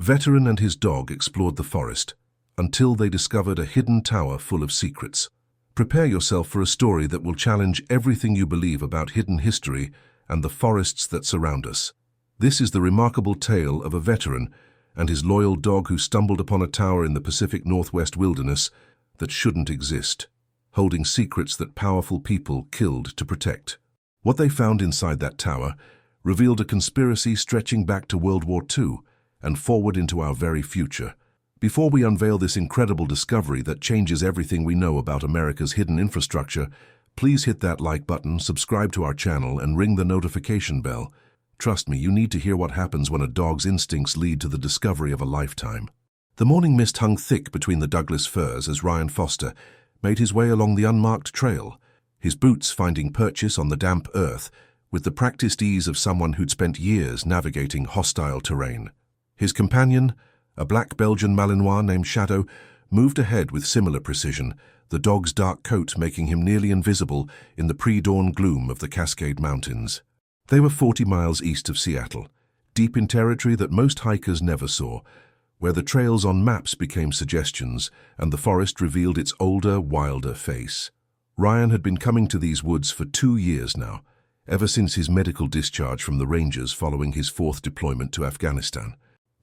Veteran and his dog explored the forest until they discovered a hidden tower full of secrets. Prepare yourself for a story that will challenge everything you believe about hidden history and the forests that surround us. This is the remarkable tale of a veteran and his loyal dog who stumbled upon a tower in the Pacific Northwest wilderness that shouldn't exist, holding secrets that powerful people killed to protect. What they found inside that tower revealed a conspiracy stretching back to World War II and forward into our very future. Before we unveil this incredible discovery that changes everything we know about America's hidden infrastructure, please hit that like button, subscribe to our channel, and ring the notification bell. Trust me, you need to hear what happens when a dog's instincts lead to the discovery of a lifetime. The morning mist hung thick between the Douglas firs as Ryan Foster made his way along the unmarked trail, his boots finding purchase on the damp earth with the practiced ease of someone who'd spent years navigating hostile terrain. His companion, a black Belgian Malinois named Shadow, moved ahead with similar precision, the dog's dark coat making him nearly invisible in the pre-dawn gloom of the Cascade Mountains. They were 40 miles east of Seattle, deep in territory that most hikers never saw, where the trails on maps became suggestions and the forest revealed its older, wilder face. Ryan had been coming to these woods for 2 years now, ever since his medical discharge from the Rangers following his 4th deployment to Afghanistan.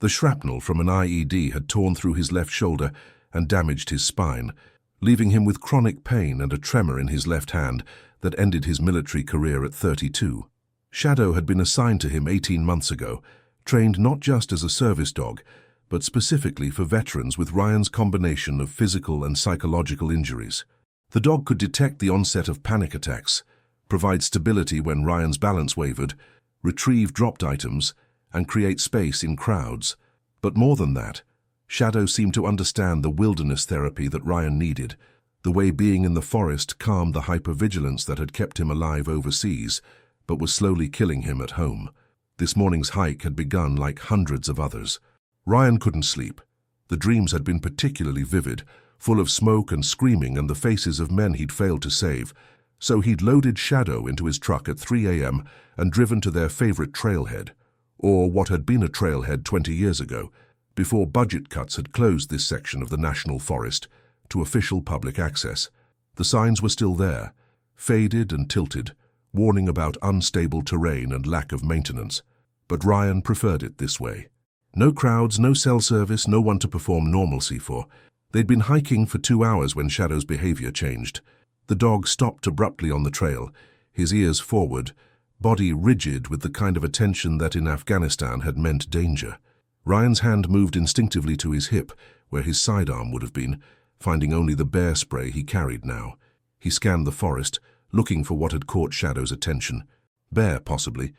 The shrapnel from an IED had torn through his left shoulder and damaged his spine, leaving him with chronic pain and a tremor in his left hand that ended his military career at 32. Shadow had been assigned to him 18 months ago, trained not just as a service dog, but specifically for veterans with Ryan's combination of physical and psychological injuries. The dog could detect the onset of panic attacks, provide stability when Ryan's balance wavered, retrieve dropped items, and create space in crowds. But more than that, Shadow seemed to understand the wilderness therapy that Ryan needed, the way being in the forest calmed the hypervigilance that had kept him alive overseas, but was slowly killing him at home. This morning's hike had begun like hundreds of others. Ryan couldn't sleep. The dreams had been particularly vivid, full of smoke and screaming and the faces of men he'd failed to save, so he'd loaded Shadow into his truck at 3 a.m. and driven to their favorite trailhead, or what had been a trailhead 20 years ago, before budget cuts had closed this section of the national forest to official public access. The signs were still there, faded and tilted, warning about unstable terrain and lack of maintenance, but Ryan preferred it this way. No crowds, no cell service, no one to perform normalcy for. They'd been hiking for 2 hours when Shadow's behavior changed. The dog stopped abruptly on the trail, his ears forward, body rigid with the kind of attention that in Afghanistan had meant danger. Ryan's hand moved instinctively to his hip, where his sidearm would have been, finding only the bear spray he carried now. He scanned the forest, looking for what had caught Shadow's attention. Bear, possibly,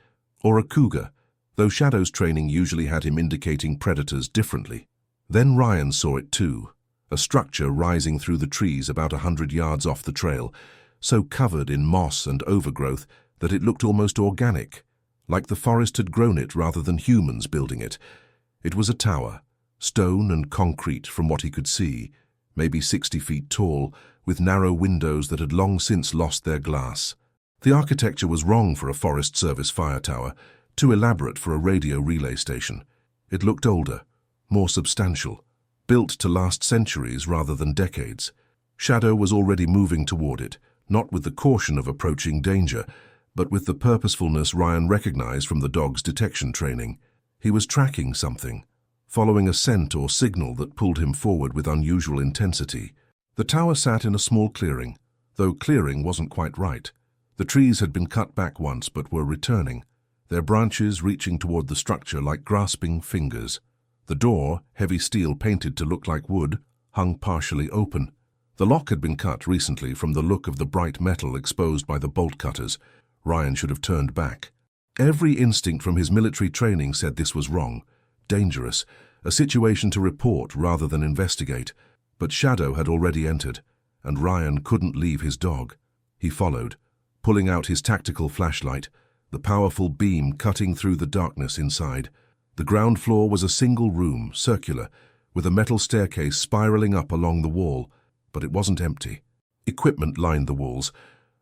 or a cougar, though Shadow's training usually had him indicating predators differently. Then Ryan saw it too, a structure rising through the trees about 100 yards off the trail, so covered in moss and overgrowth that it looked almost organic, like the forest had grown it rather than humans building it. It was a tower, stone and concrete from what he could see, maybe 60 feet tall, with narrow windows that had long since lost their glass. The architecture was wrong for a Forest Service fire tower, too elaborate for a radio relay station. It looked older, more substantial, built to last centuries rather than decades. Shadow was already moving toward it, not with the caution of approaching danger, but with the purposefulness Ryan recognized from the dog's detection training. He was tracking something, following a scent or signal that pulled him forward with unusual intensity. The tower sat in a small clearing, though clearing wasn't quite right. The trees had been cut back once but were returning, their branches reaching toward the structure like grasping fingers. The door, heavy steel painted to look like wood, hung partially open. The lock had been cut recently from the look of the bright metal exposed by the bolt cutters. Ryan should have turned back. Every instinct from his military training said this was wrong, dangerous, a situation to report rather than investigate. But Shadow had already entered, and Ryan couldn't leave his dog. He followed, pulling out his tactical flashlight, the powerful beam cutting through the darkness inside. The ground floor was a single room, circular, with a metal staircase spiraling up along the wall, but it wasn't empty. Equipment lined the walls,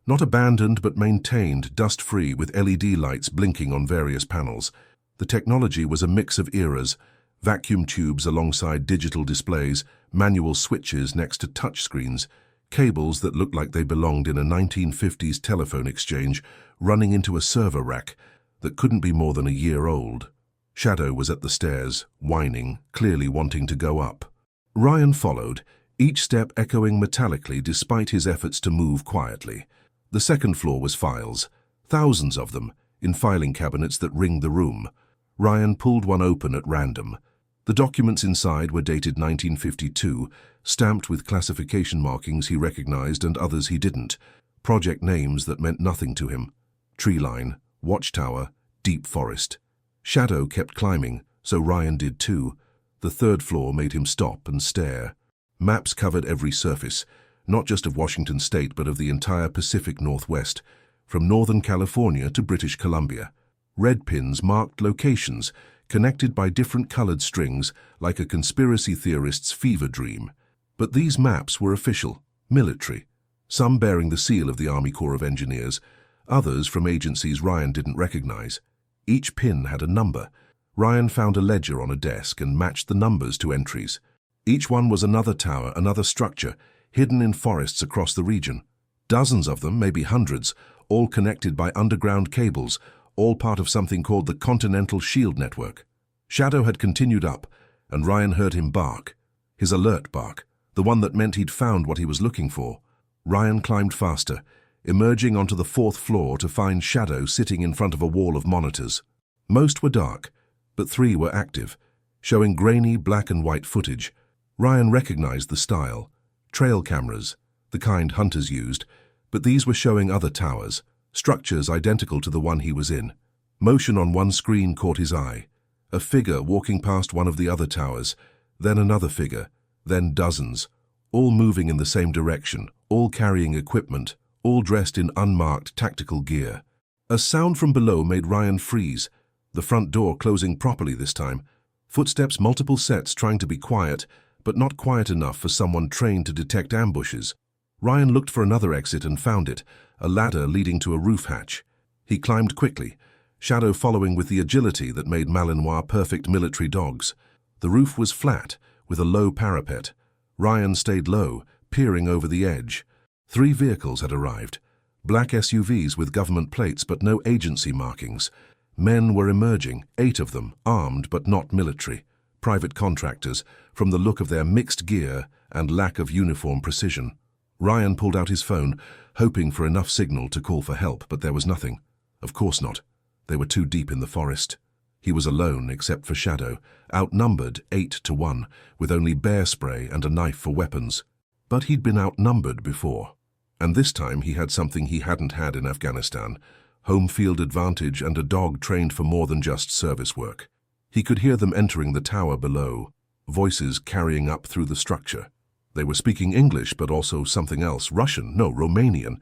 not abandoned but maintained, dust-free, with LED lights blinking on various panels. The technology was a mix of eras, Vacuum tubes alongside digital displays, manual switches next to touchscreens, cables that looked like they belonged in a 1950s telephone exchange running into a server rack that couldn't be more than a year old. Shadow was at the stairs, whining, clearly wanting to go up. Ryan followed, each step echoing metallically despite his efforts to move quietly. The second floor was files, thousands of them, in filing cabinets that ringed the room. Ryan pulled one open at random. The documents inside were dated 1952, stamped with classification markings he recognized and others he didn't, project names that meant nothing to him. Tree line, watchtower, deep forest. Shadow kept climbing, so Ryan did too. The third floor made him stop and stare. Maps covered every surface, not just of Washington state but of the entire Pacific Northwest, from Northern California to British Columbia. Red pins marked locations, connected by different colored strings like a conspiracy theorist's fever dream. But these maps were official, military, some bearing the seal of the Army Corps of Engineers, others from agencies Ryan didn't recognize. Each pin had a number. Ryan found a ledger on a desk and matched the numbers to entries. Each one was another tower, another structure, hidden in forests across the region. Dozens of them, maybe hundreds, all connected by underground cables, all part of something called the Continental Shield Network. Shadow had continued up, and Ryan heard him bark. His alert bark, the one that meant he'd found what he was looking for. Ryan climbed faster, emerging onto the fourth floor to find Shadow sitting in front of a wall of monitors. Most were dark, but 3 were active, showing grainy black and white footage. Ryan recognized the style. Trail cameras, the kind hunters used, but these were showing other towers, structures identical to the one he was in. Motion on one screen caught his eye. A figure walking past one of the other towers, then another figure, then dozens, all moving in the same direction, all carrying equipment, all dressed in unmarked tactical gear. A sound from below made Ryan freeze, the front door closing properly this time. Footsteps, multiple sets trying to be quiet, but not quiet enough for someone trained to detect ambushes. Ryan looked for another exit and found it, a ladder leading to a roof hatch. He climbed quickly, Shadow following with the agility that made Malinois perfect military dogs. The roof was flat, with a low parapet. Ryan stayed low, peering over the edge. 3 vehicles had arrived, black SUVs with government plates but no agency markings. Men were emerging, 8 of them, armed but not military. Private contractors, from the look of their mixed gear and lack of uniform precision. Ryan pulled out his phone, hoping for enough signal to call for help, but there was nothing. Of course not. They were too deep in the forest. He was alone except for Shadow, outnumbered 8-1, with only bear spray and a knife for weapons. But he'd been outnumbered before. And this time he had something he hadn't had in Afghanistan, home field advantage and a dog trained for more than just service work. He could hear them entering the tower below, voices carrying up through the structure. They were speaking English, but also something else, Russian, no, Romanian.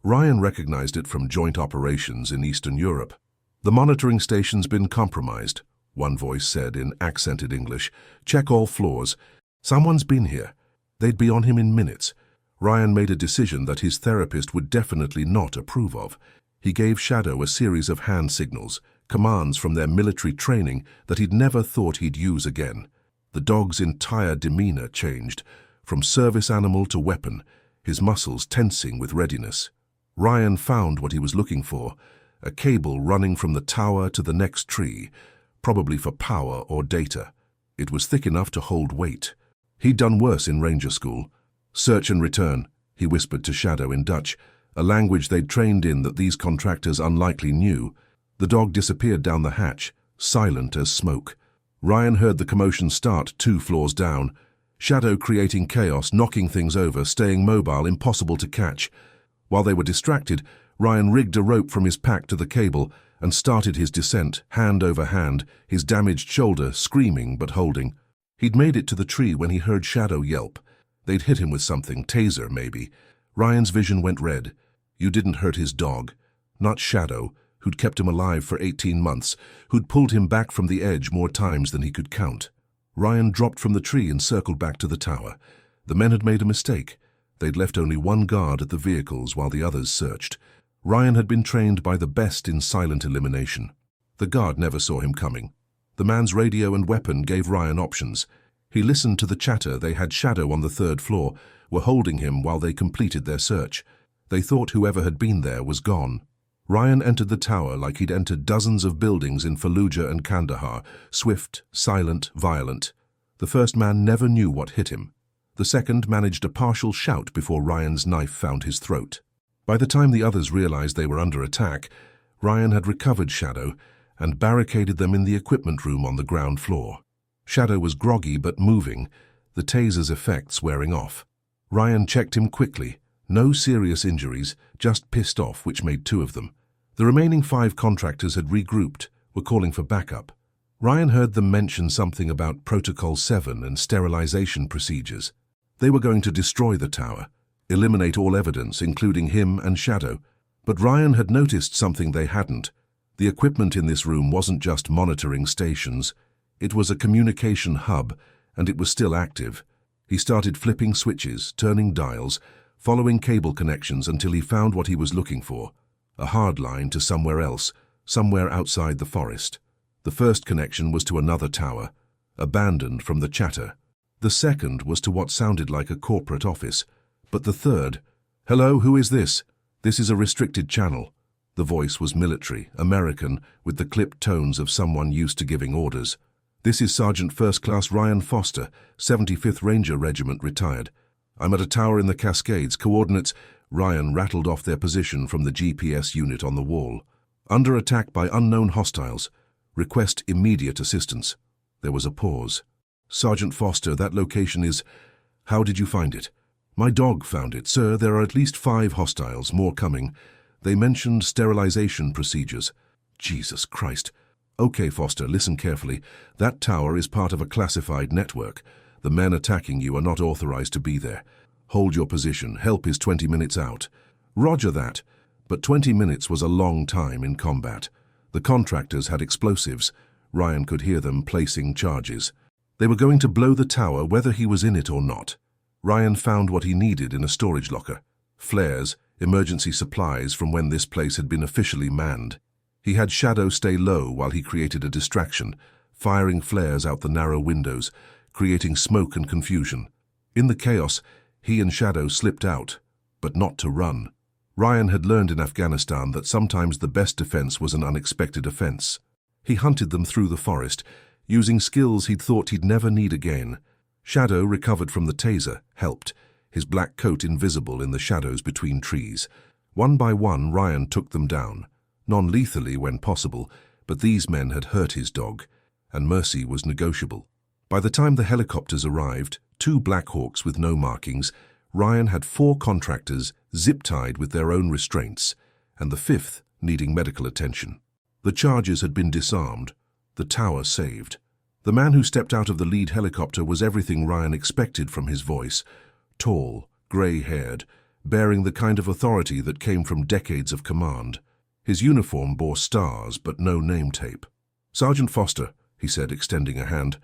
Ryan recognized it from joint operations in Eastern Europe. "The monitoring station's been compromised," one voice said in accented English. "Check all floors. Someone's been here." They'd be on him in minutes. Ryan made a decision that his therapist would definitely not approve of. He gave Shadow a series of hand signals, commands from their military training that he'd never thought he'd use again. The dog's entire demeanor changed, from service animal to weapon, his muscles tensing with readiness. Ryan found what he was looking for, a cable running from the tower to the next tree, probably for power or data. It was thick enough to hold weight. He'd done worse in ranger school. "Search and return," he whispered to Shadow in Dutch, a language they'd trained in that these contractors unlikely knew. The dog disappeared down the hatch, silent as smoke. Ryan heard the commotion start 2 floors down. Shadow creating chaos, knocking things over, staying mobile, impossible to catch. While they were distracted, Ryan rigged a rope from his pack to the cable and started his descent, hand over hand, his damaged shoulder screaming but holding. He'd made it to the tree when he heard Shadow yelp. They'd hit him with something, taser maybe. Ryan's vision went red. You didn't hurt his dog. Not Shadow, who'd kept him alive for 18 months, who'd pulled him back from the edge more times than he could count. Ryan dropped from the tree and circled back to the tower. The men had made a mistake. They'd left only one guard at the vehicles while the others searched. Ryan had been trained by the best in silent elimination. The guard never saw him coming. The man's radio and weapon gave Ryan options. He listened to the chatter. They had Shadow on the third floor, were holding him while they completed their search. They thought whoever had been there was gone. Ryan entered the tower like he'd entered dozens of buildings in Fallujah and Kandahar, swift, silent, violent. The first man never knew what hit him. The second managed a partial shout before Ryan's knife found his throat. By the time the others realized they were under attack, Ryan had recovered Shadow and barricaded them in the equipment room on the ground floor. Shadow was groggy but moving, the taser's effects wearing off. Ryan checked him quickly. No serious injuries, just pissed off, which made 2 of them. The remaining 5 contractors had regrouped, were calling for backup. Ryan heard them mention something about Protocol 7 and sterilization procedures. They were going to destroy the tower, eliminate all evidence, including him and Shadow. But Ryan had noticed something they hadn't. The equipment in this room wasn't just monitoring stations. It was a communication hub, and it was still active. He started flipping switches, turning dials, following cable connections until he found what he was looking for, a hard line to somewhere else, somewhere outside the forest. The first connection was to another tower, abandoned from the chatter. The second was to what sounded like a corporate office. But the third, "Hello, who is this? This is a restricted channel." The voice was military, American, with the clipped tones of someone used to giving orders. "This is Sergeant First Class Ryan Foster, 75th Ranger Regiment, retired. I'm at a tower in the Cascades. Coordinates—" Ryan rattled off their position from the GPS unit on the wall. "Under attack by unknown hostiles. Request immediate assistance." There was a pause. "Sergeant Foster, that location is— How did you find it?" "My dog found it, sir. There are at least 5 hostiles, more coming. They mentioned sterilization procedures." Jesus Christ. "Okay, Foster, listen carefully. That tower is part of a classified network. The men attacking you are not authorized to be there. Hold your position. Help is 20 minutes out." "Roger that." But 20 minutes was a long time in combat. The contractors had explosives. Ryan could hear them placing charges. They were going to blow the tower whether he was in it or not. Ryan found what he needed in a storage locker. Flares, emergency supplies from when this place had been officially manned. He had Shadow stay low while he created a distraction, firing flares out the narrow windows, creating smoke and confusion. In the chaos, he and Shadow slipped out, but not to run. Ryan had learned in Afghanistan that sometimes the best defense was an unexpected offense. He hunted them through the forest, using skills he'd thought he'd never need again. Shadow, recovered from the taser, helped, his black coat invisible in the shadows between trees. One by one, Ryan took them down, non-lethally when possible, but these men had hurt his dog, and mercy was negotiable. By the time the helicopters arrived, 2 Black Hawks with no markings, Ryan had 4 contractors zip-tied with their own restraints, and the 5th needing medical attention. The charges had been disarmed, the tower saved. The man who stepped out of the lead helicopter was everything Ryan expected from his voice. Tall, grey-haired, bearing the kind of authority that came from decades of command. His uniform bore stars but no name tape. "Sergeant Foster," he said, extending a hand.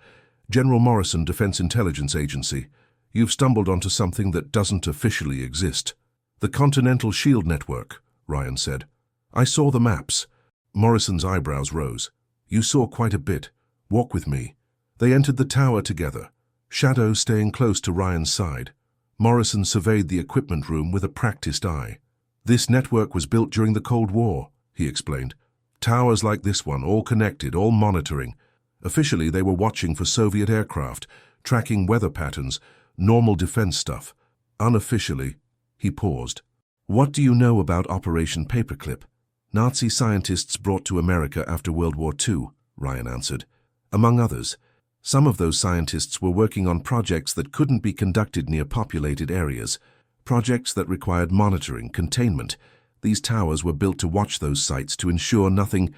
"General Morrison, Defense Intelligence Agency. You've stumbled onto something that doesn't officially exist." "The Continental Shield Network," Ryan said. "I saw the maps." Morrison's eyebrows rose. "You saw quite a bit. Walk with me." They entered the tower together, Shadow staying close to Ryan's side. Morrison surveyed the equipment room with a practiced eye. "This network was built during the Cold War," he explained. "Towers like this one, all connected, all monitoring. Officially, they were watching for Soviet aircraft, tracking weather patterns, normal defense stuff. Unofficially," he paused. "What do you know about Operation Paperclip?" "Nazi scientists brought to America after World War II," Ryan answered. "Among others. Some of those scientists were working on projects that couldn't be conducted near populated areas, projects that required monitoring, containment. These towers were built to watch those sites to ensure nothing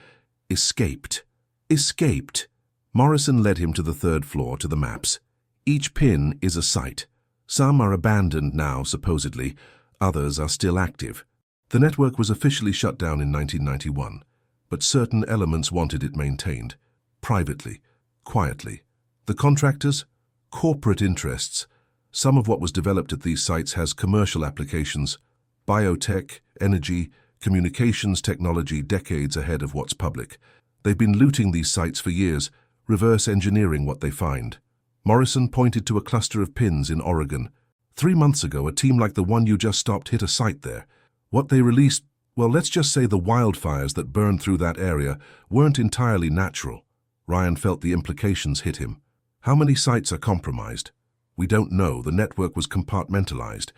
escaped." "Escaped?" Morrison led him to the 3rd floor to the maps. "Each pin is a site. Some are abandoned now, supposedly. Others are still active. The network was officially shut down in 1991, but certain elements wanted it maintained. Privately, quietly. The contractors? Corporate interests. Some of what was developed at these sites has commercial applications. Biotech, energy, communications technology decades ahead of what's public. They've been looting these sites for years. reverse engineering what they find. Morrison pointed to a cluster of pins in Oregon. 3 months ago, a team like the one you just stopped hit a site there. What they released, well, let's just say the wildfires that burned through that area weren't entirely natural. Ryan felt the implications hit him. How many sites are compromised? We don't know. The network was compartmentalized.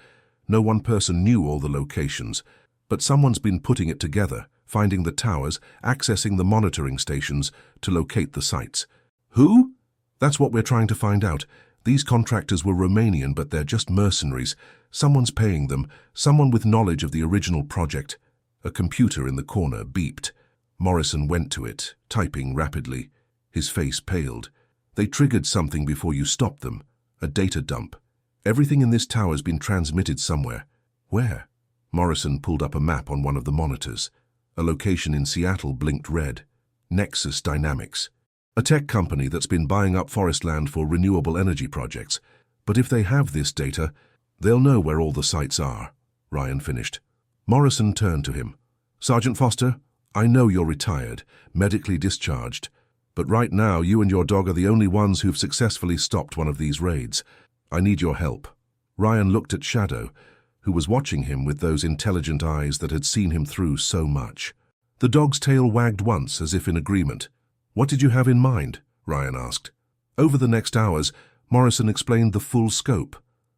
No one person knew all the locations, but someone's been putting it together, finding the towers, accessing the monitoring stations to locate the sites. Who? That's what we're trying to find out. These contractors were Romanian, but they're just mercenaries. Someone's paying them, someone with knowledge of the original project. A computer in the corner beeped. Morrison went to it, typing rapidly. His face paled. They triggered something before you stopped them. A data dump. Everything in this tower's been transmitted somewhere. Where? Morrison pulled up a map on one of the monitors. A location in Seattle blinked red. Nexus Dynamics. A tech company that's been buying up forest land for renewable energy projects. But if they have this data, they'll know where all the sites are. Ryan finished. Morrison turned to him. Sergeant Foster, I know you're retired, medically discharged, but right now you and your dog are the only ones who've successfully stopped one of these raids. I need your help. Ryan looked at Shadow, who was watching him with those intelligent eyes that had seen him through so much. The dog's tail wagged once, as if in agreement. What did you have in mind? Ryan asked. Over the next hours, Morrison explained the full scope.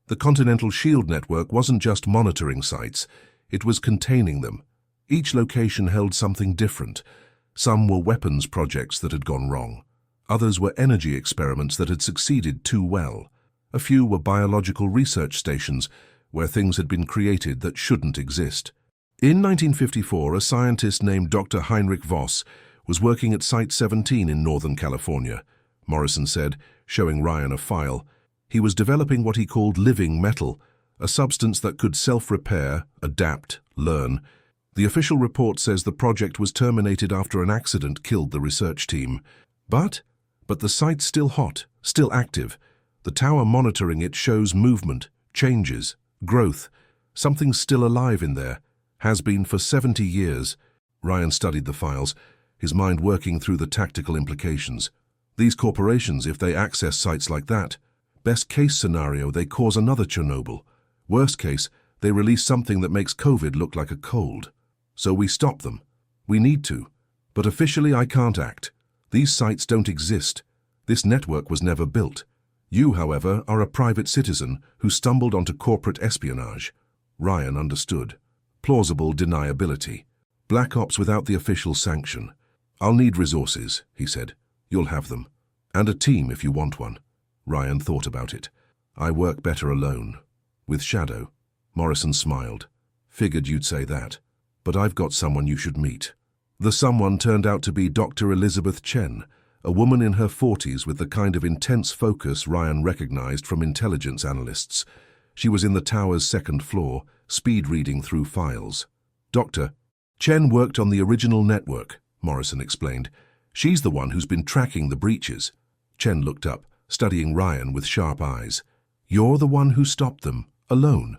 The Continental Shield Network wasn't just monitoring sites, it was containing them. Each location held something different. Some were weapons projects that had gone wrong. Others were energy experiments that had succeeded too well. A few were biological research stations where things had been created that shouldn't exist. In 1954, a scientist named Dr. Heinrich Voss was working at Site 17 in Northern California, Morrison said, showing Ryan a file. He was developing what he called living metal, a substance that could self-repair, adapt, learn. The official report says the project was terminated after an accident killed the research team. But the site's still hot, still active. The tower monitoring it shows movement, changes, growth. Something's still alive in there. Has been for 70 years. Ryan studied the files, his mind working through the tactical implications. These corporations, if they access sites like that, best case scenario, they cause another Chernobyl. Worst case, they release something that makes COVID look like a cold. So we stop them. We need to. But officially I can't act. These sites don't exist. This network was never built. You, however, are a private citizen who stumbled onto corporate espionage. Ryan understood. Plausible deniability. Black ops without the official sanction. I'll need resources, he said. You'll have them. And a team if you want one. Ryan thought about it. I work better alone. With Shadow. Morrison smiled. Figured you'd say that. But I've got someone you should meet. The someone turned out to be Dr. Elizabeth Chen, a woman in her 40s with the kind of intense focus Ryan recognized from intelligence analysts. She was in the tower's second floor, speed reading through files. Dr. Chen worked on the original network, Morrison explained. She's the one who's been tracking the breaches. Chen looked up, studying Ryan with sharp eyes. You're the one who stopped them, alone.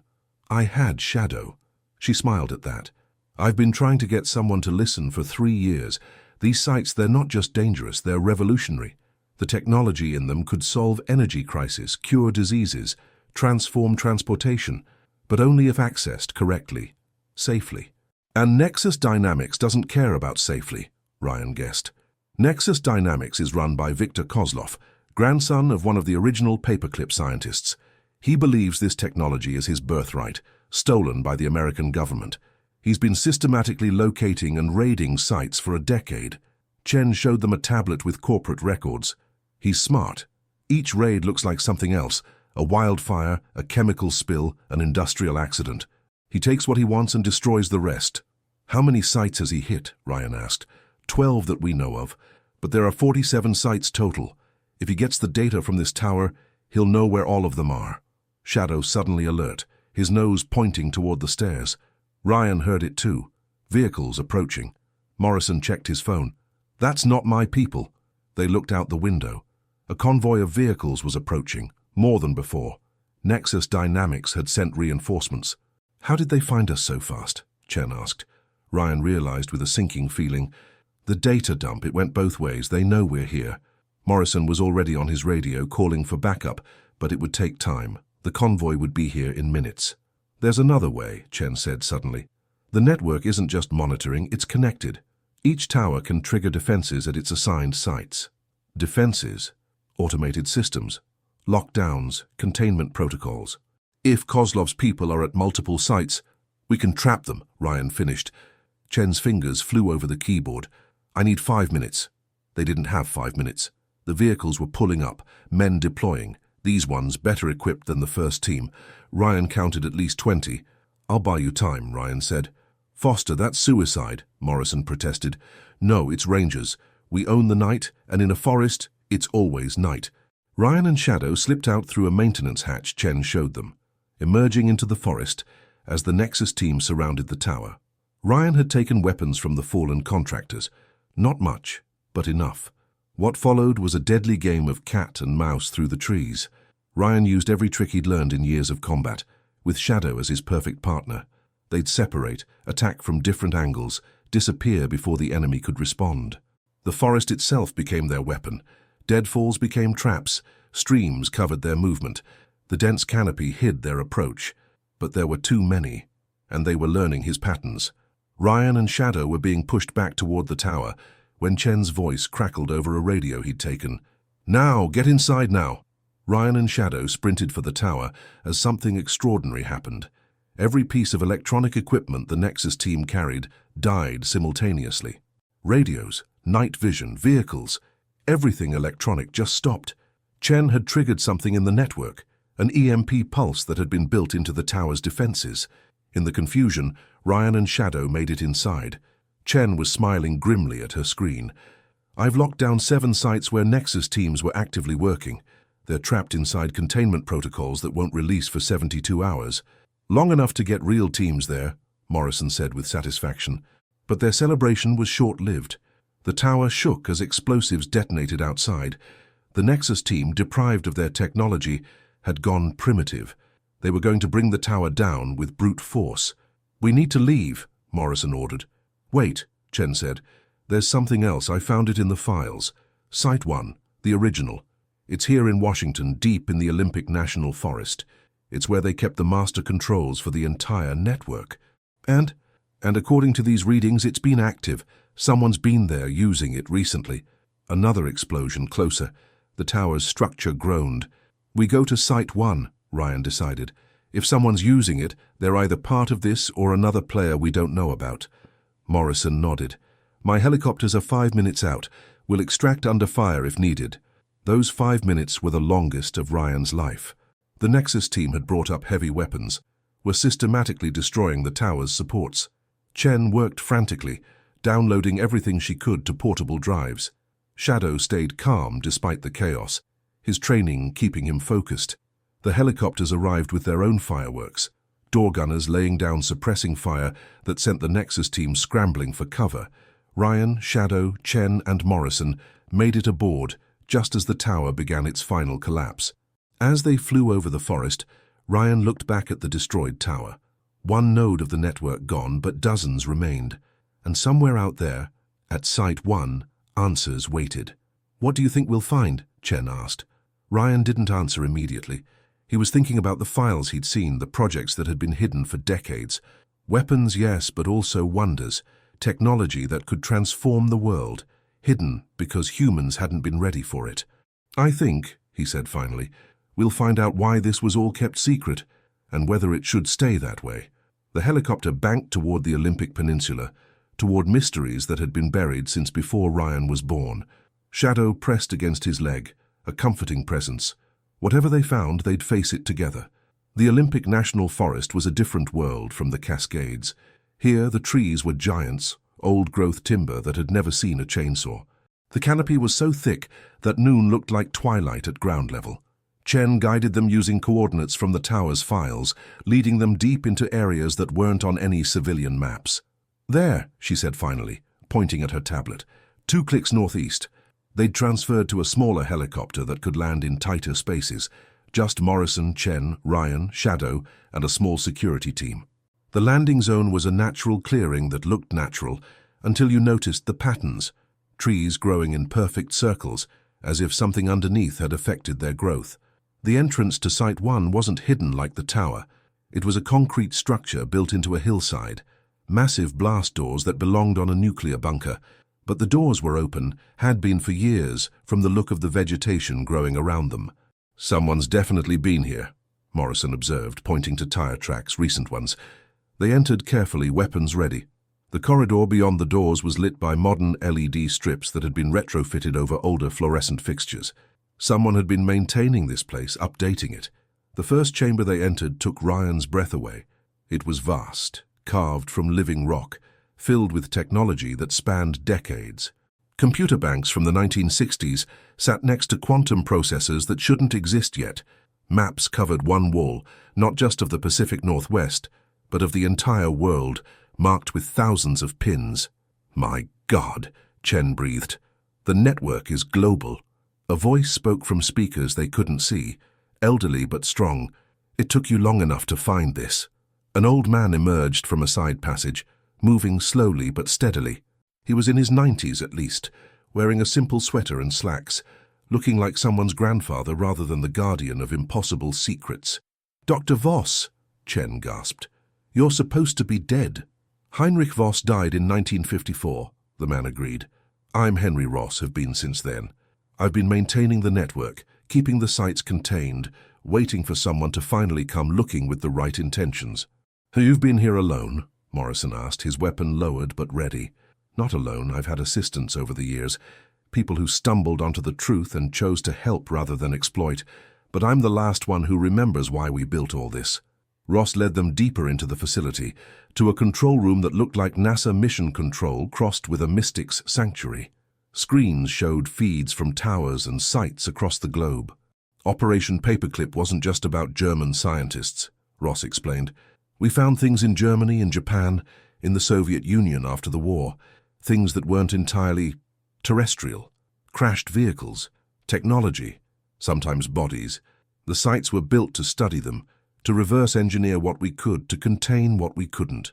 I had Shadow. She smiled at that. I've been trying to get someone to listen for 3 years. These sites, they're not just dangerous, they're revolutionary. The technology in them could solve energy crisis, cure diseases, transform transportation, but only if accessed correctly, safely. And Nexus Dynamics doesn't care about safely, Ryan guessed. Nexus Dynamics is run by Viktor Kozlov, grandson of one of the original paperclip scientists. He believes this technology is his birthright, stolen by the American government. He's been systematically locating and raiding sites for a decade. Chen showed them a tablet with corporate records. He's smart. Each raid looks like something else, a wildfire, a chemical spill, an industrial accident. He takes what he wants and destroys the rest. How many sites has he hit? Ryan asked. 12 that we know of, but there are 47 sites total. If he gets the data from this tower, he'll know where all of them are. Shadow suddenly alert, his nose pointing toward the stairs. Ryan heard it too. Vehicles approaching. Morrison checked his phone. That's not my people. They looked out the window. A convoy of vehicles was approaching, more than before. Nexus Dynamics had sent reinforcements. How did they find us so fast? Chen asked. Ryan realized with a sinking feeling. The data dump, it went both ways. They know we're here. Morrison was already on his radio calling for backup, but it would take time. The convoy would be here in minutes. There's another way, Chen said suddenly. The network isn't just monitoring, it's connected. Each tower can trigger defenses at its assigned sites. Defenses, automated systems, lockdowns, containment protocols. If Kozlov's people are at multiple sites, we can trap them, Ryan finished. Chen's fingers flew over the keyboard. I need 5 minutes. They didn't have 5 minutes. The vehicles were pulling up, men deploying. These ones better equipped than the first team. Ryan counted at least 20. I'll buy you time, Ryan said. Foster, that's suicide, Morrison protested. No, it's Rangers. We own the night, and in a forest, it's always night. Ryan and Shadow slipped out through a maintenance hatch Chen showed them, emerging into the forest as the Nexus team surrounded the tower. Ryan had taken weapons from the fallen contractors. Not much, but enough. What followed was a deadly game of cat and mouse through the trees. Ryan used every trick he'd learned in years of combat, with Shadow as his perfect partner. They'd separate, attack from different angles, disappear before the enemy could respond. The forest itself became their weapon. Deadfalls became traps, streams covered their movement. The dense canopy hid their approach. But there were too many, and they were learning his patterns. Ryan and Shadow were being pushed back toward the tower when Chen's voice crackled over a radio he'd taken. Now, get inside now. Ryan and Shadow sprinted for the tower as something extraordinary happened. Every piece of electronic equipment the Nexus team carried died simultaneously. Radios, night vision, vehicles, everything electronic just stopped. Chen had triggered something in the network, an EMP pulse that had been built into the tower's defenses. In the confusion, Ryan and Shadow made it inside. Chen was smiling grimly at her screen. I've locked down 7 sites where Nexus teams were actively working. They're trapped inside containment protocols that won't release for 72 hours. Long enough to get real teams there, Morrison said with satisfaction. But their celebration was short-lived. The tower shook as explosives detonated outside. The Nexus team, deprived of their technology, had gone primitive. They were going to bring the tower down with brute force. We need to leave, Morrison ordered. Wait, Chen said. There's something else. I found it in the files. Site 1, the original. It's here in Washington, deep in the Olympic National Forest. It's where they kept the master controls for the entire network. And according to these readings, it's been active. Someone's been there using it recently. Another explosion closer. The tower's structure groaned. We go to Site 1, Ryan decided. If someone's using it, they're either part of this or another player we don't know about. Morrison nodded. My helicopters are 5 minutes out. We'll extract under fire if needed. Those 5 minutes were the longest of Ryan's life. The Nexus team had brought up heavy weapons, were systematically destroying the tower's supports. Chen worked frantically, downloading everything she could to portable drives. Shadow stayed calm despite the chaos, his training keeping him focused. The helicopters arrived with their own fireworks, door gunners laying down suppressing fire that sent the Nexus team scrambling for cover. Ryan, Shadow, Chen, and Morrison made it aboard just as the tower began its final collapse. As they flew over the forest, Ryan looked back at the destroyed tower. One node of the network gone, but dozens remained. And somewhere out there, at Site 1, answers waited. What do you think we'll find? Chen asked. Ryan didn't answer immediately. He was thinking about the files he'd seen, the projects that had been hidden for decades. Weapons, yes, but also wonders. Technology that could transform the world. Hidden because humans hadn't been ready for it. I think, he said finally, we'll find out why this was all kept secret, and whether it should stay that way. The helicopter banked toward the Olympic Peninsula, toward mysteries that had been buried since before Ryan was born. Shadow pressed against his leg, a comforting presence. Whatever they found, they'd face it together. The Olympic National Forest was a different world from the Cascades. Here, the trees were giants, old-growth timber that had never seen a chainsaw. The canopy was so thick that noon looked like twilight at ground level. Chen guided them using coordinates from the tower's files, leading them deep into areas that weren't on any civilian maps. There, she said finally, pointing at her tablet. 2 clicks northeast. They'd transferred to a smaller helicopter that could land in tighter spaces. Just Morrison, Chen, Ryan, Shadow, and a small security team. The landing zone was a natural clearing that looked natural until you noticed the patterns. Trees growing in perfect circles, as if something underneath had affected their growth. The entrance to Site 1 wasn't hidden like the tower. It was a concrete structure built into a hillside, massive blast doors that belonged on a nuclear bunker. But the doors were open, had been for years, from the look of the vegetation growing around them. "Someone's definitely been here," Morrison observed, pointing to tire tracks, recent ones. They entered carefully, weapons ready. The corridor beyond the doors was lit by modern LED strips that had been retrofitted over older fluorescent fixtures. Someone had been maintaining this place, updating it. The first chamber they entered took Ryan's breath away. It was vast, carved from living rock, filled with technology that spanned decades. Computer banks from the 1960s sat next to quantum processors that shouldn't exist yet. Maps covered one wall, not just of the Pacific Northwest, but of the entire world, marked with thousands of pins. "My God," Chen breathed. "The network is global." A voice spoke from speakers they couldn't see, elderly but strong. "It took you long enough to find this." An old man emerged from a side passage, moving slowly but steadily. He was in his 90s at least, wearing a simple sweater and slacks, looking like someone's grandfather rather than the guardian of impossible secrets. "Dr. Voss," Chen gasped. "You're supposed to be dead." "Heinrich Voss died in 1954, the man agreed. "I'm Henry Ross, have been since then. I've been maintaining the network, keeping the sites contained, waiting for someone to finally come looking with the right intentions." "You've been here alone?" Morrison asked, his weapon lowered but ready. "Not alone. I've had assistance over the years, people who stumbled onto the truth and chose to help rather than exploit. But I'm the last one who remembers why we built all this." Ross led them deeper into the facility, to a control room that looked like NASA mission control crossed with a mystic's sanctuary. Screens showed feeds from towers and sites across the globe. "Operation Paperclip wasn't just about German scientists," Ross explained. "We found things in Germany, in Japan, in the Soviet Union after the war, things that weren't entirely terrestrial. Crashed vehicles, technology, sometimes bodies. The sites were built to study them, to reverse engineer what we could, to contain what we couldn't."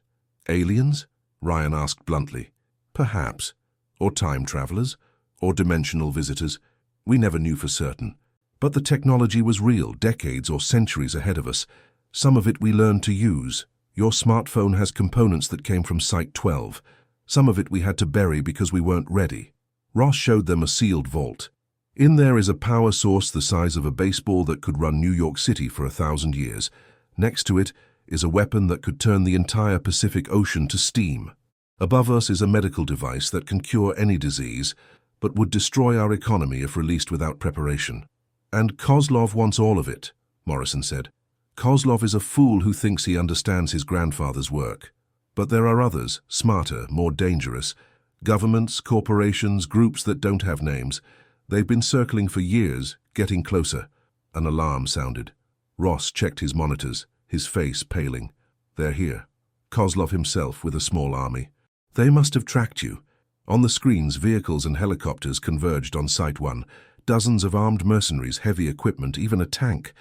"Aliens?" Ryan asked bluntly. "Perhaps. Or time travelers, or dimensional visitors. We never knew for certain. But the technology was real, decades or centuries ahead of us. Some of it we learned to use. Your smartphone has components that came from Site 12. Some of it we had to bury because we weren't ready." Ross showed them a sealed vault. "In there is a power source the size of a baseball that could run New York City for 1,000 years. Next to it is a weapon that could turn the entire Pacific Ocean to steam. Above us is a medical device that can cure any disease, but would destroy our economy if released without preparation. And Kozlov wants all of it," Morrison said. "Kozlov is a fool who thinks he understands his grandfather's work. But there are others, smarter, more dangerous. Governments, corporations, groups that don't have names. They've been circling for years, getting closer." An alarm sounded. Ross checked his monitors, his face paling. "They're here. Kozlov himself with a small army. They must have tracked you." On the screens, vehicles and helicopters converged on Site 1. Dozens of armed mercenaries, heavy equipment, even a tank.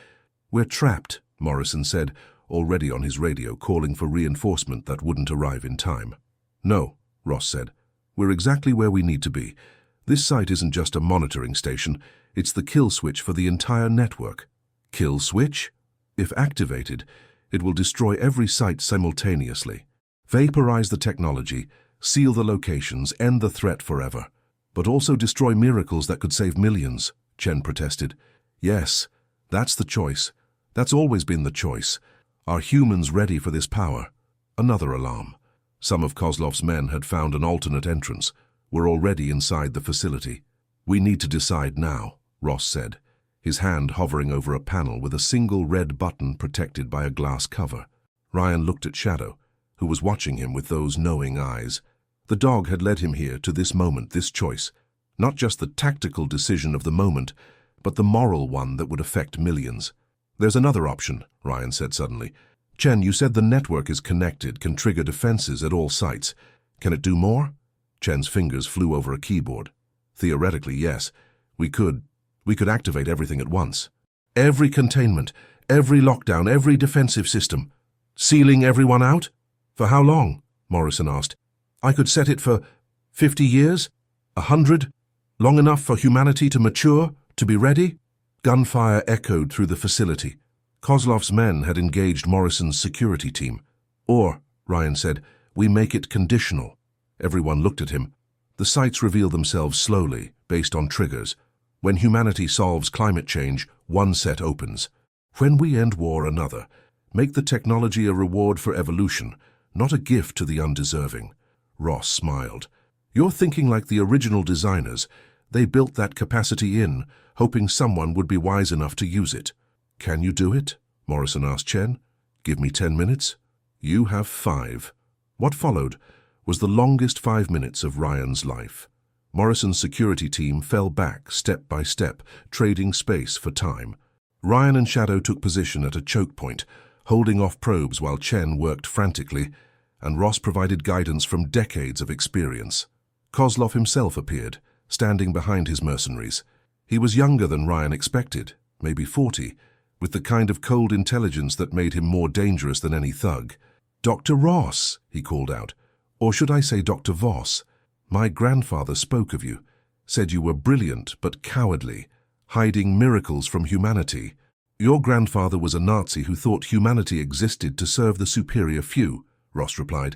"We're trapped," Morrison said, already on his radio, calling for reinforcement that wouldn't arrive in time. "No," Ross said. "We're exactly where we need to be. This site isn't just a monitoring station, it's the kill switch for the entire network." "Kill switch?" "If activated, it will destroy every site simultaneously. Vaporize the technology, seal the locations, end the threat forever. But also destroy miracles that could save millions," Chen protested. "Yes, that's the choice. That's always been the choice. Are humans ready for this power?" Another alarm. Some of Kozlov's men had found an alternate entrance, were already inside the facility. "We need to decide now," Ross said, his hand hovering over a panel with a single red button protected by a glass cover. Ryan looked at Shadow, who was watching him with those knowing eyes. The dog had led him here to this moment, this choice. Not just the tactical decision of the moment, but the moral one that would affect millions. "There's another option," Ryan said suddenly. "Chen, you said the network is connected, can trigger defenses at all sites. Can it do more?" Chen's fingers flew over a keyboard. "Theoretically, yes. We could activate everything at once. Every containment, every lockdown, every defensive system. Sealing everyone out? For how long?" Morrison asked. "I could set it for 50 years? 100? Long enough for humanity to mature, to be ready? Gunfire echoed through the facility. Kozlov's men had engaged Morrison's security team. Or, Ryan said, we make it conditional. Everyone looked at him. The sites reveal themselves slowly, based on triggers. When humanity solves climate change, one set opens. When we end war, another. Make the technology a reward for evolution, not a gift to the undeserving. Ross smiled. You're thinking like the original designers. They built that capacity in, hoping someone would be wise enough to use it. Can you do it? Morrison asked Chen. Give me 10 minutes. You have 5. What followed was the longest 5 minutes of Ryan's life. Morrison's security team fell back step by step, trading space for time. Ryan and Shadow took position at a choke point, holding off probes while Chen worked frantically, and Ross provided guidance from decades of experience. Kozlov himself appeared, standing behind his mercenaries. He was younger than Ryan expected, maybe 40, with the kind of cold intelligence that made him more dangerous than any thug. "Dr. Ross," he called out. "Or should I say Dr. Voss? My grandfather spoke of you, said you were brilliant but cowardly, hiding miracles from humanity. Your grandfather was a Nazi who thought humanity existed to serve the superior few," Ross replied.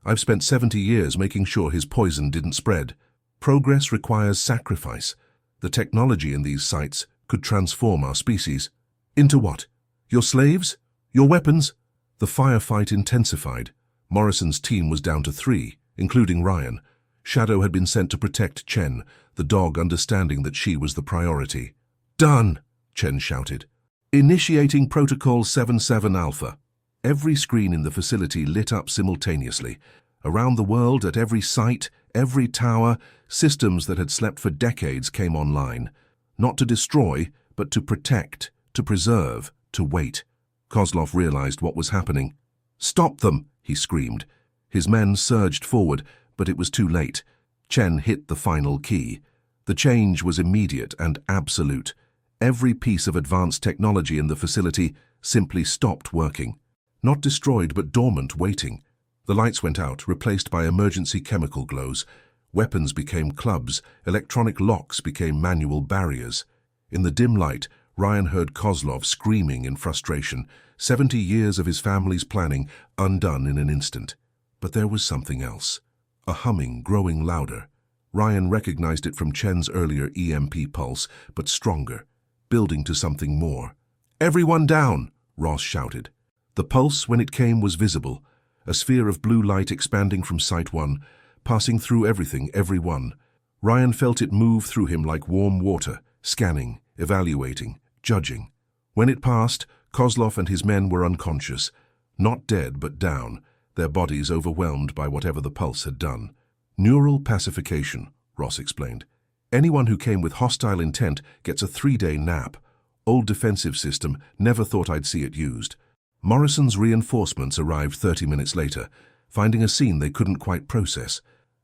"I've spent 70 years making sure his poison didn't spread. Progress requires sacrifice. The technology in these sites could transform our species." "Into what? Your slaves? Your weapons?" The firefight intensified. Morrison's team was down to 3, including Ryan. Shadow had been sent to protect Chen, the dog understanding that she was the priority. "Done!" Chen shouted. "Initiating Protocol 77 Alpha." Every screen in the facility lit up simultaneously. Around the world, at every site, every tower, systems that had slept for decades came online. Not to destroy, but to protect, to preserve, to wait. Kozlov realized what was happening. "Stop them!" he screamed. His men surged forward, but it was too late. Chen hit the final key. The change was immediate and absolute. Every piece of advanced technology in the facility simply stopped working. Not destroyed, but dormant, waiting. The lights went out, replaced by emergency chemical glows. Weapons became clubs, electronic locks became manual barriers. In the dim light, Ryan heard Kozlov screaming in frustration, 70 years of his family's planning undone in an instant. But there was something else. A humming growing louder. Ryan recognized it from Chen's earlier EMP pulse, but stronger, building to something more. "Everyone down!" Ross shouted. The pulse, when it came, was visible, a sphere of blue light expanding from Site 1, passing through everything, everyone. Ryan felt it move through him like warm water, scanning, evaluating, judging. When it passed, Kozlov and his men were unconscious, not dead but down, their bodies overwhelmed by whatever the pulse had done. "Neural pacification," Ross explained. "Anyone who came with hostile intent gets a 3-day nap. Old defensive system, never thought I'd see it used." Morrison's reinforcements arrived 30 minutes later, finding a scene they couldn't quite process.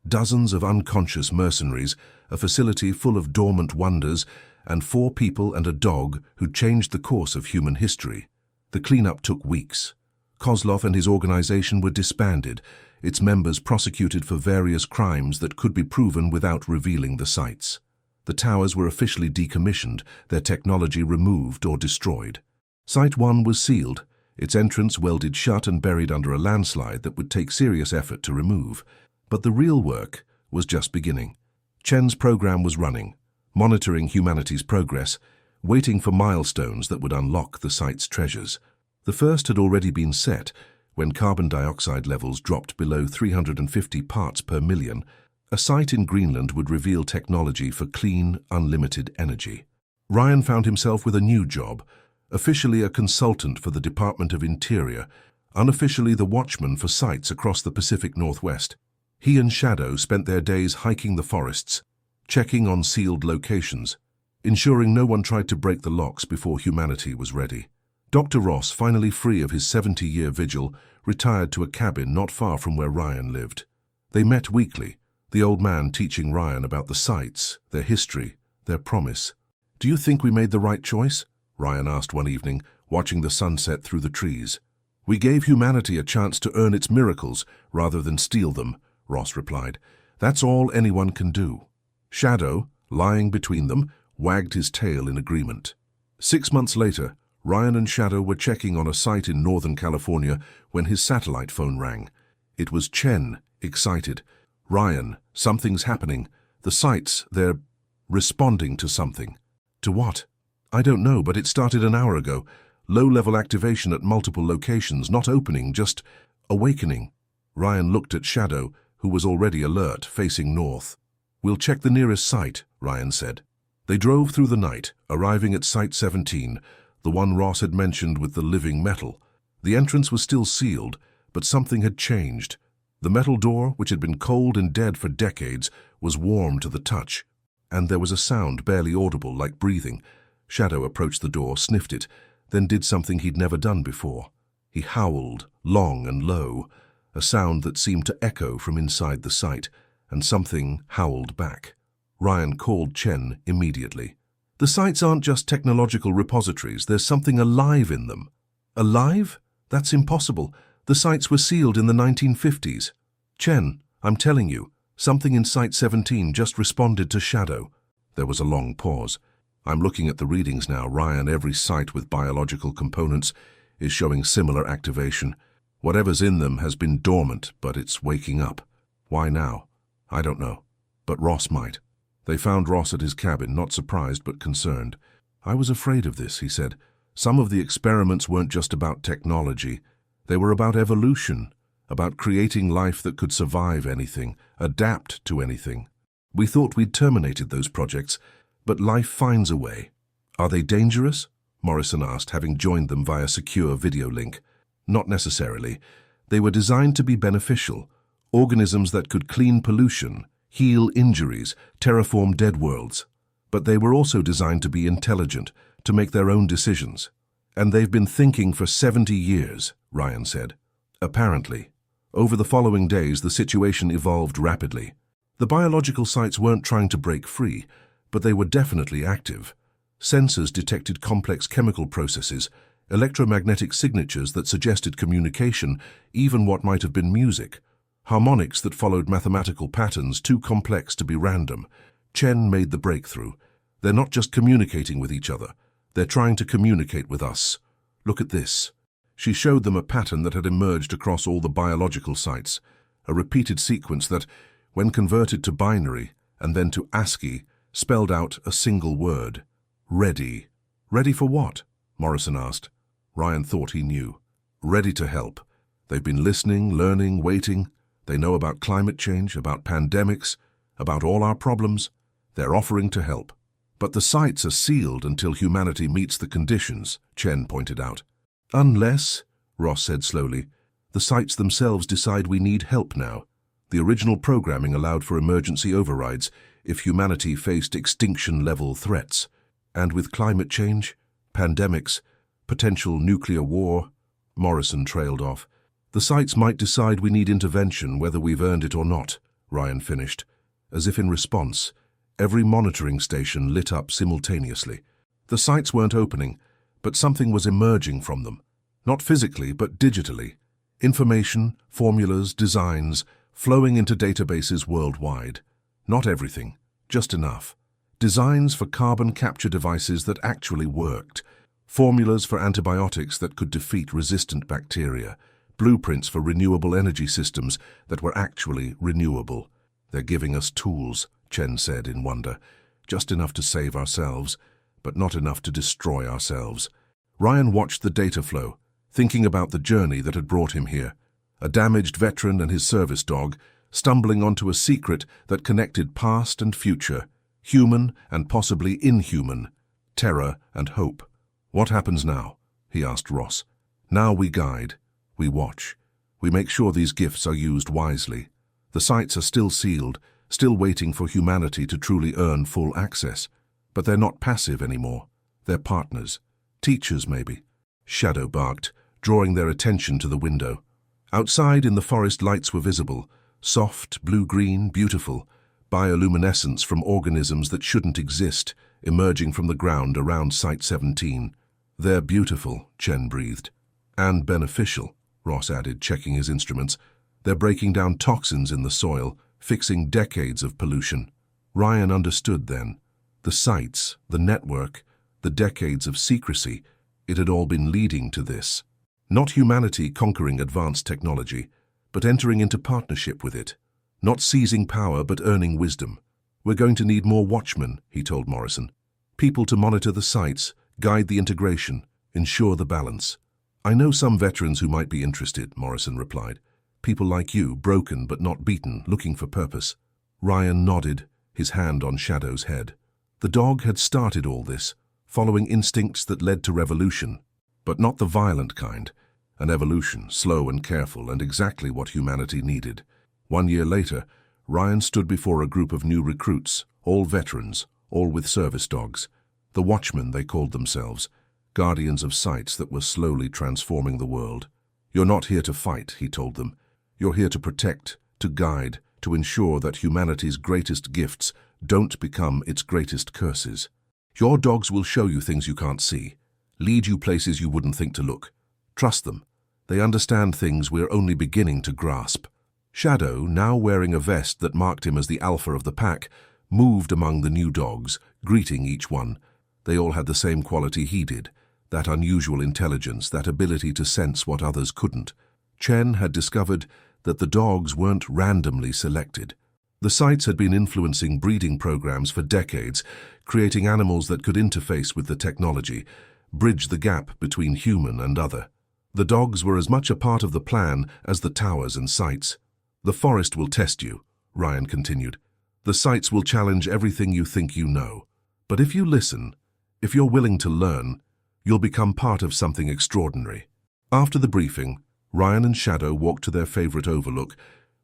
Dozens of unconscious mercenaries, a facility full of dormant wonders, and 4 people and a dog who'd changed the course of human history. The cleanup took weeks. Kozlov and his organization were disbanded, its members prosecuted for various crimes that could be proven without revealing the sites. The towers were officially decommissioned, their technology removed or destroyed. Site 1 was sealed, its entrance welded shut and buried under a landslide that would take serious effort to remove. But the real work was just beginning. Chen's program was running, monitoring humanity's progress, waiting for milestones that would unlock the site's treasures. The first had already been set when carbon dioxide levels dropped below 350 parts per million. A site in Greenland would reveal technology for clean, unlimited energy. Ryan found himself with a new job, officially a consultant for the Department of Interior, unofficially the watchman for sites across the Pacific Northwest. He and Shadow spent their days hiking the forests, checking on sealed locations, ensuring no one tried to break the locks before humanity was ready. Dr. Ross, finally free of his 70-year vigil, retired to a cabin not far from where Ryan lived. They met weekly, the old man teaching Ryan about the sites, their history, their promise. "Do you think we made the right choice?" Ryan asked one evening, watching the sunset through the trees. "We gave humanity a chance to earn its miracles rather than steal them," Ross replied. "That's all anyone can do." Shadow, lying between them, wagged his tail in agreement. 6 months later, Ryan and Shadow were checking on a site in Northern California when his satellite phone rang. It was Chen, excited. "Ryan, something's happening. The sites, they're responding to something." "To what?" "I don't know, but it started an hour ago. Low-level activation at multiple locations, not opening, just awakening." Ryan looked at Shadow, who was already alert, facing north. "We'll check the nearest site," Ryan said. They drove through the night, arriving at Site 17, the one Ross had mentioned with the living metal. The entrance was still sealed, but something had changed. The metal door, which had been cold and dead for decades, was warm to the touch. And there was a sound barely audible, like breathing. Shadow approached the door, sniffed it, then did something he'd never done before. He howled, long and low, a sound that seemed to echo from inside the site, and something howled back. Ryan called Chen immediately. "The sites aren't just technological repositories, there's something alive in them." "Alive? That's impossible. The sites were sealed in the 1950s. "Chen, I'm telling you, something in Site 17 just responded to Shadow." There was a long pause. "I'm looking at the readings now, Ryan. Every site with biological components is showing similar activation. Whatever's in them has been dormant, but it's waking up. Why now? I don't know. But Ross might." They found Ross at his cabin, not surprised but concerned. "I was afraid of this," he said. "Some of the experiments weren't just about technology. They were about evolution, about creating life that could survive anything, adapt to anything. We thought we'd terminated those projects, but life finds a way." "Are they dangerous?" Morrison asked, having joined them via secure video link. "Not necessarily. They were designed to be beneficial, organisms that could clean pollution, heal injuries, terraform dead worlds. But they were also designed to be intelligent, to make their own decisions. And they've been thinking for 70 years, Ryan said. Apparently. Over the following days, the situation evolved rapidly. The biological sites weren't trying to break free, but they were definitely active. Sensors detected complex chemical processes, electromagnetic signatures that suggested communication, even what might have been music. Harmonics that followed mathematical patterns too complex to be random. Chen made the breakthrough. They're not just communicating with each other. They're trying to communicate with us. Look at this. She showed them a pattern that had emerged across all the biological sites, a repeated sequence that, when converted to binary and then to ASCII, spelled out a single word. Ready. Ready for what? Morrison asked. Ryan thought he knew. Ready to help. They've been listening, learning, waiting. They know about climate change, about pandemics, about all our problems. They're offering to help. But the sites are sealed until humanity meets the conditions, Chen pointed out. Unless, Ross said slowly, the sites themselves decide we need help now. The original programming allowed for emergency overrides if humanity faced extinction-level threats. And with climate change, pandemics, potential nuclear war, Morrison trailed off. The sites might decide we need intervention whether we've earned it or not, Ryan finished. As if in response, every monitoring station lit up simultaneously. The sites weren't opening, but something was emerging from them. Not physically, but digitally. Information, formulas, designs, flowing into databases worldwide. Not everything, just enough. Designs for carbon capture devices that actually worked. Formulas for antibiotics that could defeat resistant bacteria. Blueprints for renewable energy systems that were actually renewable. They're giving us tools, Chen said in wonder. Just enough to save ourselves, but not enough to destroy ourselves. Ryan watched the data flow, thinking about the journey that had brought him here. A damaged veteran and his service dog, stumbling onto a secret that connected past and future, human and possibly inhuman, terror and hope. What happens now? He asked Ross. Now we guide. We watch. We make sure these gifts are used wisely. The sites are still sealed, still waiting for humanity to truly earn full access. But they're not passive anymore. They're partners. Teachers, maybe. Shadow barked, drawing their attention to the window. Outside in the forest, lights were visible. Soft, blue-green, beautiful. Bioluminescence from organisms that shouldn't exist, emerging from the ground around Site 17. They're beautiful, Chen breathed. And beneficial, Ross added, checking his instruments. They're breaking down toxins in the soil, fixing decades of pollution. Ryan understood then. The sites, the network, the decades of secrecy, it had all been leading to this. Not humanity conquering advanced technology, but entering into partnership with it. Not seizing power, but earning wisdom. We're going to need more watchmen, he told Morrison. People to monitor the sites, guide the integration, ensure the balance. I know some veterans who might be interested, Morrison replied. People like you, broken but not beaten, looking for purpose. Ryan nodded, his hand on Shadow's head. The dog had started all this, following instincts that led to revolution, but not the violent kind. An evolution, slow and careful, and exactly what humanity needed. 1 year later, Ryan stood before a group of new recruits, all veterans, all with service dogs. The Watchmen, they called themselves, guardians of sites that were slowly transforming the world. You're not here to fight, he told them. You're here to protect, to guide, to ensure that humanity's greatest gifts don't become its greatest curses. Your dogs will show you things you can't see, lead you places you wouldn't think to look. Trust them. They understand things we're only beginning to grasp. Shadow, now wearing a vest that marked him as the alpha of the pack, moved among the new dogs, greeting each one. They all had the same quality he did, that unusual intelligence, that ability to sense what others couldn't. Chen had discovered that the dogs weren't randomly selected. The sites had been influencing breeding programs for decades, creating animals that could interface with the technology, bridge the gap between human and other. The dogs were as much a part of the plan as the towers and sites. The forest will test you, Ryan continued. The sites will challenge everything you think you know. But if you listen, if you're willing to learn, you'll become part of something extraordinary. After the briefing, Ryan and Shadow walked to their favorite overlook,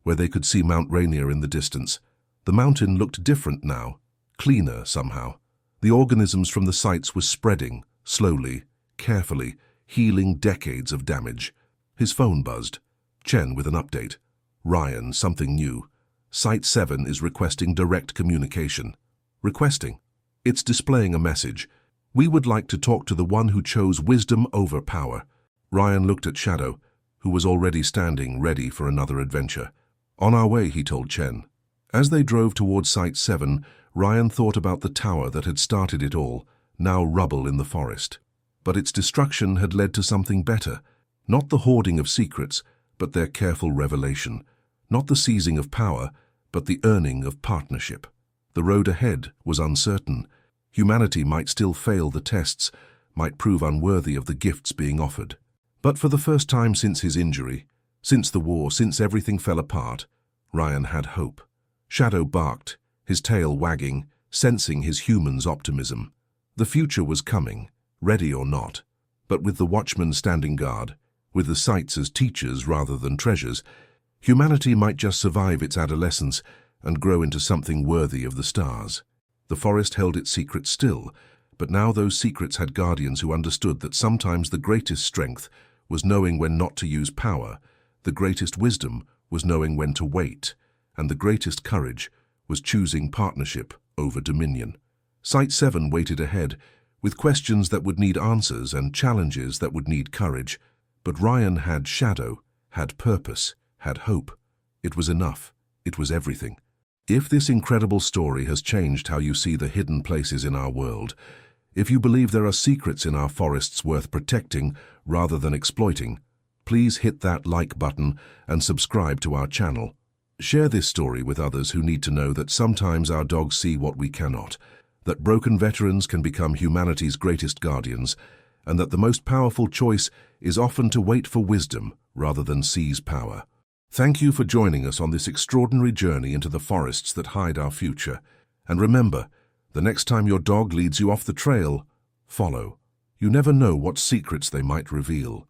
where they could see Mount Rainier in the distance. The mountain looked different now, cleaner somehow. The organisms from the sites were spreading, slowly, carefully, healing decades of damage. His phone buzzed. Chen with an update. Ryan, something new. Site 7 is requesting direct communication. Requesting? It's displaying a message. We would like to talk to the one who chose wisdom over power. Ryan looked at Shadow, who was already standing ready for another adventure. On our way, he told Chen. As they drove towards Site 7, Ryan thought about the tower that had started it all, now rubble in the forest. But its destruction had led to something better. Not the hoarding of secrets, but their careful revelation. Not the seizing of power, but the earning of partnership. The road ahead was uncertain. Humanity might still fail the tests, might prove unworthy of the gifts being offered. But for the first time since his injury, since the war, since everything fell apart, Ryan had hope. Shadow barked, his tail wagging, sensing his human's optimism. The future was coming, ready or not. But with the Watchmen standing guard, with the sites as teachers rather than treasures, humanity might just survive its adolescence and grow into something worthy of the stars. The forest held its secrets still, but now those secrets had guardians who understood that sometimes the greatest strength was knowing when not to use power, the greatest wisdom was knowing when to wait, and the greatest courage was choosing partnership over dominion. Site 7 waited ahead, with questions that would need answers and challenges that would need courage. But Ryan had Shadow, had purpose, had hope. It was enough. It was everything. If this incredible story has changed how you see the hidden places in our world, if you believe there are secrets in our forests worth protecting rather than exploiting, please hit that like button and subscribe to our channel. Share this story with others who need to know that sometimes our dogs see what we cannot, that broken veterans can become humanity's greatest guardians, and that the most powerful choice is often to wait for wisdom rather than seize power. Thank you for joining us on this extraordinary journey into the forests that hide our future. And remember, the next time your dog leads you off the trail, follow. You never know what secrets they might reveal.